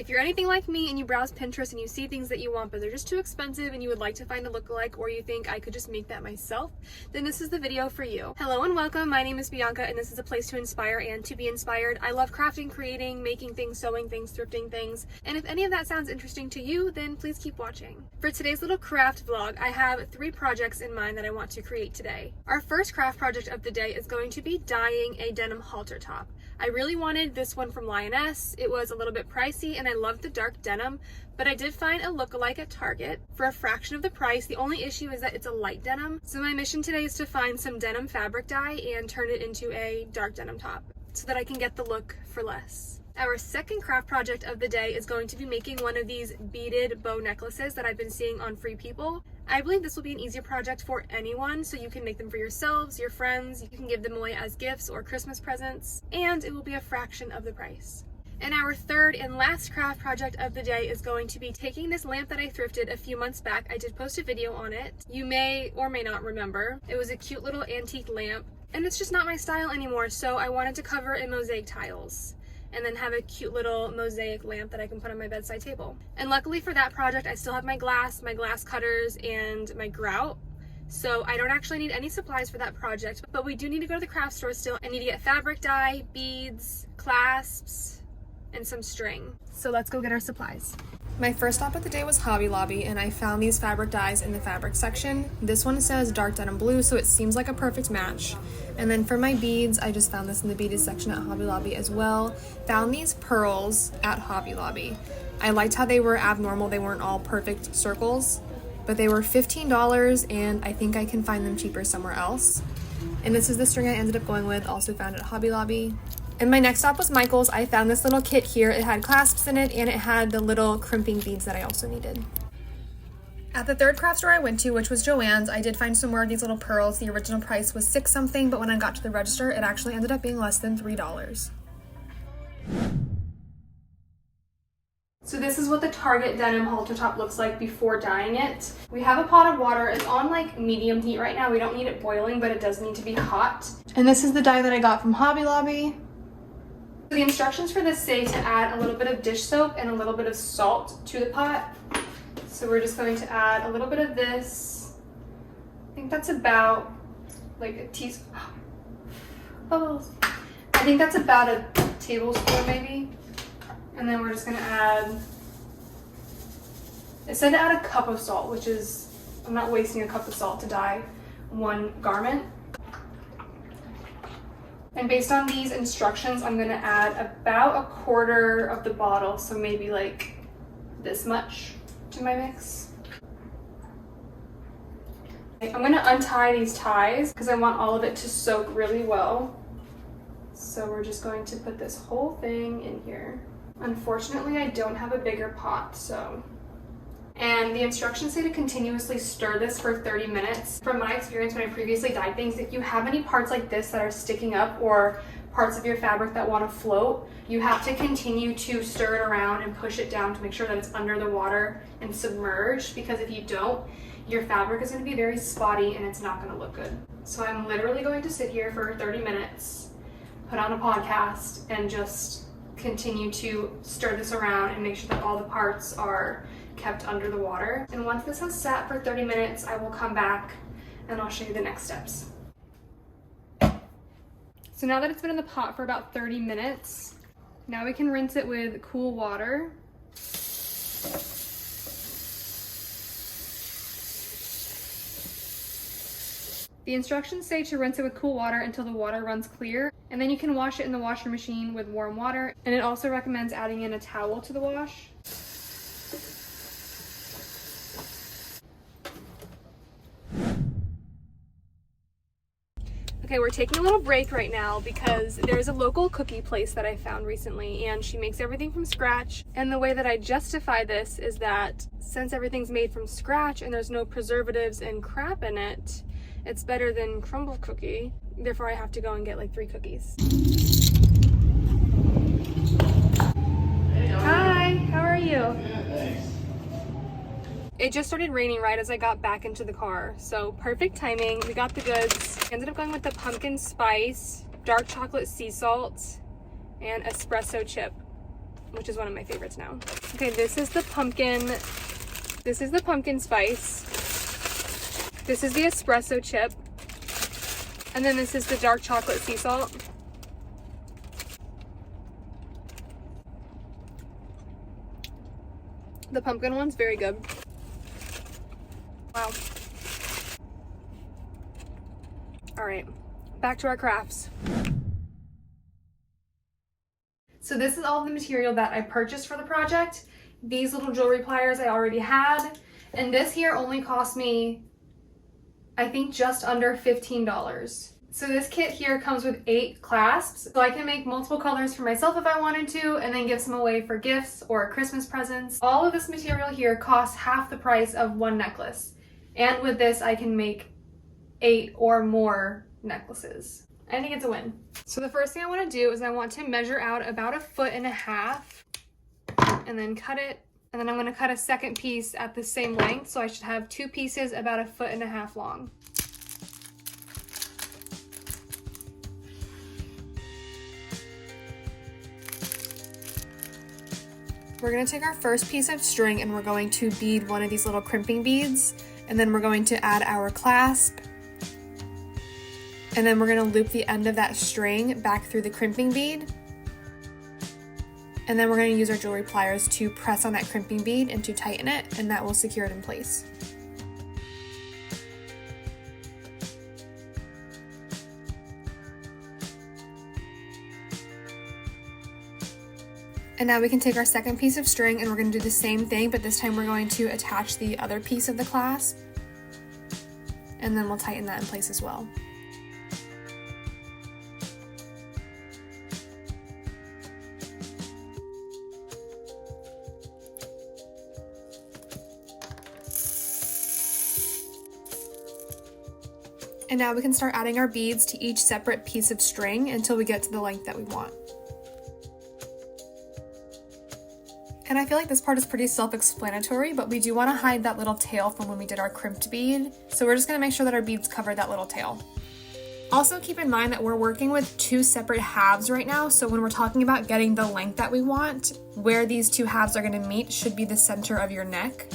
If you're anything like me and you browse Pinterest and you see things that you want but they're just too expensive and you would like to find a lookalike, or you think I could just make that myself, then this is the video for you. Hello and welcome, my name is Bianca and this is a place to inspire and to be inspired. I love crafting, creating, making things, sewing things, thrifting things, and if any of that sounds interesting to you, then please keep watching. For today's little craft vlog, I have 3 projects in mind that I want to create today. Our first craft project of the day is going to be dyeing a denim halter top. I really wanted this one from Lioness. It was a little bit pricey and I loved the dark denim, but I did find a lookalike at Target for a fraction of the price. The only issue is that it's a light denim. So my mission today is to find some denim fabric dye and turn it into a dark denim top so that I can get the look for less. Our second craft project of the day is going to be making one of these beaded bow necklaces that I've been seeing on Free People. I believe this will be an easier project for anyone, so you can make them for yourselves, your friends, you can give them away as gifts or Christmas presents, and it will be a fraction of the price. And our third and last craft project of the day is going to be taking this lamp that I thrifted a few months back. I did post a video on it. You may or may not remember. It was a cute little antique lamp, and it's just not my style anymore, so I wanted to cover it in mosaic tiles and then have a cute little mosaic lamp that I can put on my bedside table. And luckily for that project, I still have my glass cutters, and my grout. So I don't actually need any supplies for that project, but we do need to go to the craft store still. I need to get fabric dye, beads, clasps, and some string. So let's go get our supplies. My first stop of the day was Hobby Lobby, and I found these fabric dyes in the fabric section. This one says dark denim blue, so it seems like a perfect match. And then for my beads, I just found this in the beaded section at Hobby Lobby as well. Found these pearls at Hobby Lobby. I liked how they were abnormal. They weren't all perfect circles, but they were $15, and I think I can find them cheaper somewhere else. And this is the string I ended up going with, also found at Hobby Lobby. And my next stop was Michael's. I found this little kit here. It had clasps in it, and it had the little crimping beads that I also needed. At the third craft store I went to, which was Joann's, I did find some more of these little pearls. The original price was $6 something, but when I got to the register, it actually ended up being less than $3. So this is what the Target denim halter top looks like before dyeing it. We have a pot of water. It's on like medium heat right now. We don't need it boiling, but it does need to be hot. And this is the dye that I got from Hobby Lobby. The instructions for this say to add a little bit of dish soap and a little bit of salt to the pot. So we're just going to add a little bit of this. I think that's about like a teaspoon. Bubbles. I think that's about a tablespoon maybe. And then we're just gonna add, it said to add a cup of salt, which is, I'm not wasting a cup of salt to dye one garment. And based on these instructions, I'm gonna add about 1/4 of the bottle, so maybe like this much to my mix. I'm gonna untie these ties because I want all of it to soak really well. So we're just going to put this whole thing in here. Unfortunately, I don't have a bigger pot, so. And the instructions say to continuously stir this for 30 minutes. From my experience when I previously dyed things, if you have any parts like this that are sticking up or parts of your fabric that want to float, you have to continue to stir it around and push it down to make sure that it's under the water and submerged, because if you don't, your fabric is going to be very spotty and it's not going to look good. So I'm literally going to sit here for 30 minutes, put on a podcast, and just continue to stir this around and make sure that all the parts are kept under the water. And once this has sat for 30 minutes, I will come back and I'll show you the next steps. So now that it's been in the pot for about 30 minutes, now we can rinse it with cool water. The instructions say to rinse it with cool water until the water runs clear, and then you can wash it in the washing machine with warm water. And it also recommends adding in a towel to the wash. Okay, we're taking a little break right now because there's a local cookie place that I found recently, and she makes everything from scratch. And the way that I justify this is that since everything's made from scratch and there's no preservatives and crap in it, it's better than crumble cookie. Therefore, I have to go and get like 3 cookies. Hi, how are you? Yeah, thanks. It just started raining right as I got back into the car, so perfect timing. We got the goods. Ended up going with the pumpkin spice, dark chocolate sea salt, and espresso chip. which is one of my favorites now. Okay, this is the pumpkin spice. This is the espresso chip. And then this is the dark chocolate sea salt. The pumpkin one's very good. Wow. All right, back to our crafts. So this is all the material that I purchased for the project. These little jewelry pliers I already had, and this here only cost me, I think, just under $15. So this kit here comes with 8 clasps, so I can make multiple colors for myself if I wanted to, and then give some away for gifts or Christmas presents. All of this material here costs half the price of one necklace, and with this I can make 8 or more necklaces. I think it's a win. So the first thing I want to do is I want to measure out about 1.5 feet and then cut it, and then I'm going to cut a second piece at the same length, so I should have 2 pieces about 1.5 feet long. We're going to take our first piece of string and we're going to bead one of these little crimping beads, and then we're going to add our clasp, and then we're going to loop the end of that string back through the crimping bead, and then we're going to use our jewelry pliers to press on that crimping bead and to tighten it, and that will secure it in place. And now we can take our second piece of string and we're going to do the same thing, but this time we're going to attach the other piece of the clasp, and then we'll tighten that in place as well. And now we can start adding our beads to each separate piece of string until we get to the length that we want. And I feel like this part is pretty self-explanatory, but we do want to hide that little tail from when we did our crimped bead. So we're just going to make sure that our beads cover that little tail. Also keep in mind that we're working with 2 separate halves right now. So when we're talking about getting the length that we want, where these 2 halves are going to meet should be the center of your neck.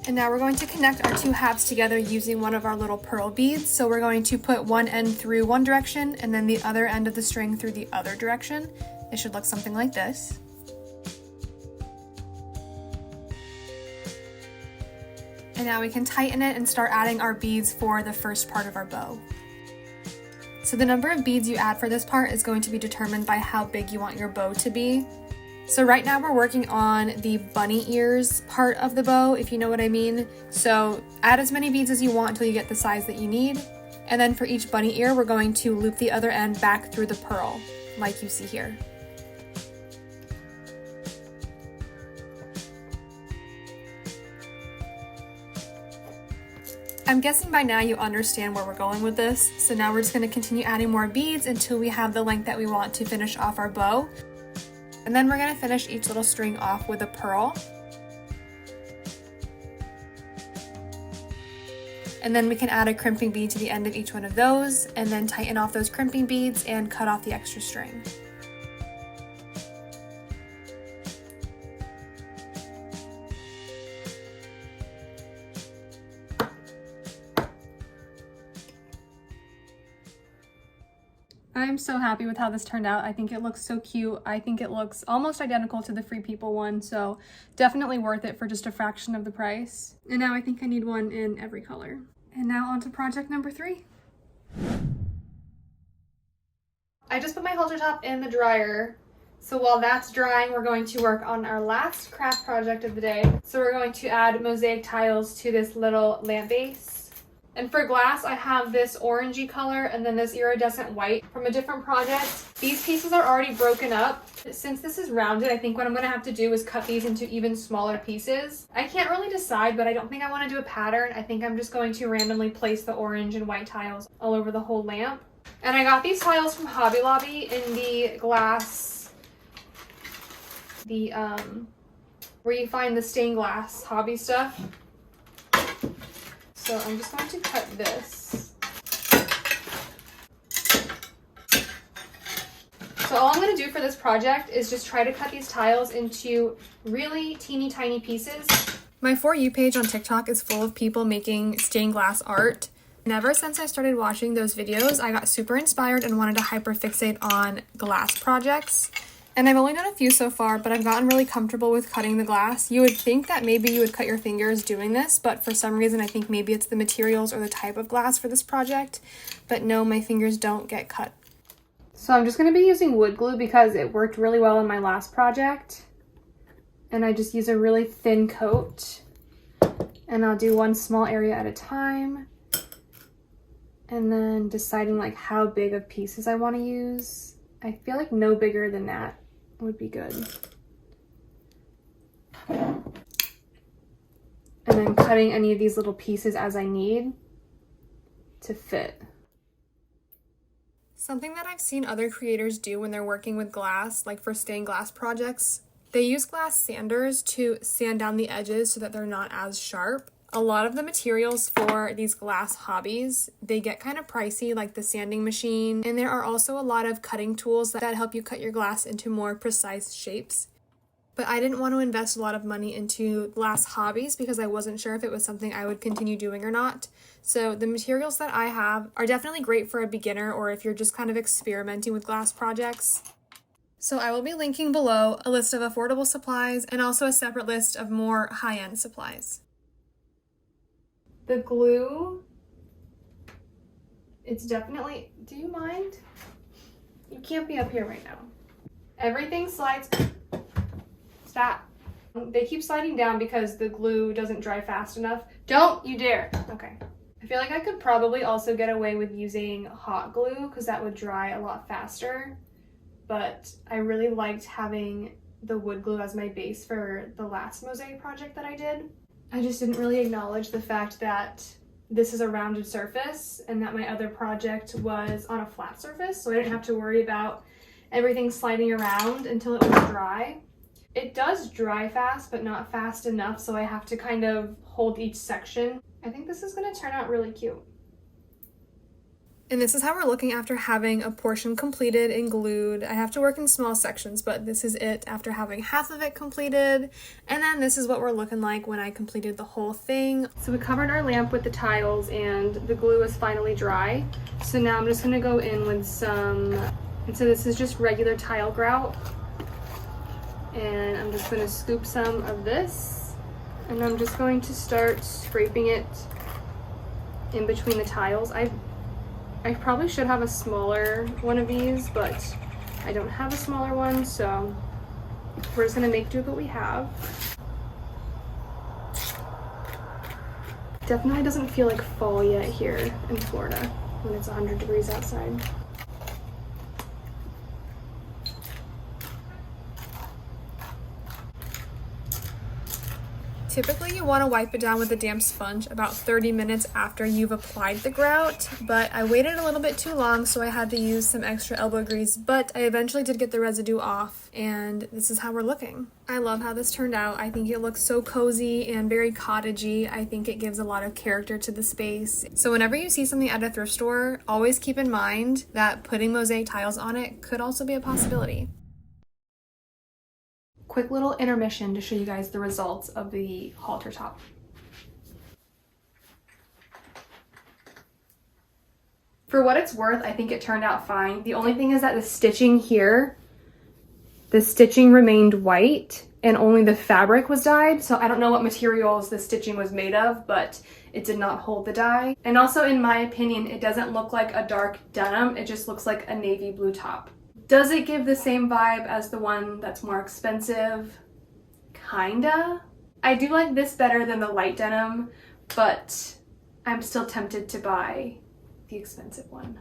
And now we're going to connect our 2 halves together using one of our little pearl beads. So we're going to put one end through one direction and then the other end of the string through the other direction. It should look something like this. And now we can tighten it and start adding our beads for the first part of our bow. So the number of beads you add for this part is going to be determined by how big you want your bow to be. So right now we're working on the bunny ears part of the bow, if you know what I mean. So add as many beads as you want until you get the size that you need. And then for each bunny ear, we're going to loop the other end back through the pearl, like you see here. I'm guessing by now you understand where we're going with this. So now we're just going to continue adding more beads until we have the length that we want to finish off our bow. And then we're going to finish each little string off with a pearl. And then we can add a crimping bead to the end of each one of those, and then tighten off those crimping beads and cut off the extra string. I'm so happy with how this turned out. I think it looks so cute. I think it looks almost identical to the Free People one, so definitely worth it for just a fraction of the price. And now I think I need one in every color. And now on to project number 3. I just put my halter top in the dryer. So while that's drying, we're going to work on our last craft project of the day. So we're going to add mosaic tiles to this little lamp base. And for glass, I have this orangey color and then this iridescent white from a different project. These pieces are already broken up. Since this is rounded, I think what I'm going to have to do is cut these into even smaller pieces. I can't really decide, but I don't think I want to do a pattern. I think I'm just going to randomly place the orange and white tiles all over the whole lamp. And I got these tiles from Hobby Lobby in the glass, where you find the stained glass hobby stuff. So I'm just going to cut this. So all I'm going to do for this project is just try to cut these tiles into really teeny tiny pieces. My For You page on TikTok is full of people making stained glass art. And ever since I started watching those videos, I got super inspired and wanted to hyperfixate on glass projects. And I've only done a few so far, but I've gotten really comfortable with cutting the glass. You would think that maybe you would cut your fingers doing this, but for some reason I think maybe it's the materials or the type of glass for this project. But no, my fingers don't get cut. So I'm just going to be using wood glue because it worked really well in my last project. And I just use a really thin coat. And I'll do one small area at a time. And then deciding like how big of pieces I want to use. I feel like no bigger than that would be good. And then cutting any of these little pieces as I need to fit. Something that I've seen other creators do when they're working with glass, like for stained glass projects, they use glass sanders to sand down the edges so that they're not as sharp. A lot of the materials for these glass hobbies, they get kind of pricey, like the sanding machine, and there are also a lot of cutting tools that help you cut your glass into more precise shapes. But I didn't want to invest a lot of money into glass hobbies because I wasn't sure if it was something I would continue doing or not. So the materials that I have are definitely great for a beginner or if you're just kind of experimenting with glass projects. So I will be linking below a list of affordable supplies and also a separate list of more high-end supplies. The glue, it's definitely, do you mind? You can't be up here right now. Everything slides, stop. They keep sliding down because the glue doesn't dry fast enough. Don't you dare. Okay. I feel like I could probably also get away with using hot glue because that would dry a lot faster. But I really liked having the wood glue as my base for the last mosaic project that I did. I just didn't really acknowledge the fact that this is a rounded surface and that my other project was on a flat surface, so I didn't have to worry about everything sliding around until it was dry. It does dry fast, but not fast enough, so I have to kind of hold each section. I think this is going to turn out really cute. And this is how we're looking after having a portion completed and glued. I have to work in small sections, but this is it after having half of it completed. And then this is what we're looking like when I completed the whole thing. So we covered our lamp with the tiles and the glue is finally dry. So now I'm just gonna go in with some, and so this is just regular tile grout. And I'm just gonna scoop some of this. And I'm just going to start scraping it in between the tiles. I probably should have a smaller one of these, but I don't have a smaller one, so we're just gonna make do with what we have. Definitely doesn't feel like fall yet here in Florida when it's 100 degrees outside. Typically you want to wipe it down with a damp sponge about 30 minutes after you've applied the grout, but I waited a little bit too long, so I had to use some extra elbow grease, but I eventually did get the residue off, and this is how we're looking. I love how this turned out. I think it looks so cozy and very cottagey. I think it gives a lot of character to the space. So whenever you see something at a thrift store, always keep in mind that putting mosaic tiles on it could also be a possibility. Quick little intermission to show you guys the results of the halter top. For what it's worth, I think it turned out fine. The only thing is that the stitching here, the stitching remained white and only the fabric was dyed. So I don't know what materials the stitching was made of, but it did not hold the dye. And also, in my opinion, it doesn't look like a dark denim. It just looks like a navy blue top. Does it give the same vibe as the one that's more expensive? Kinda. I do like this better than the light denim, but I'm still tempted to buy the expensive one.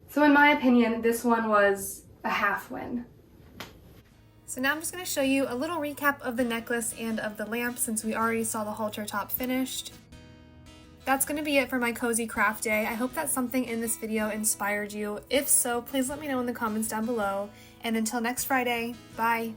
So in my opinion, this one was a half win. So now I'm just going to show you a little recap of the necklace and of the lamp since we already saw the halter top finished. That's going to be it for my cozy craft day. I hope that something in this video inspired you. If so, please let me know in the comments down below. And until next Friday, bye!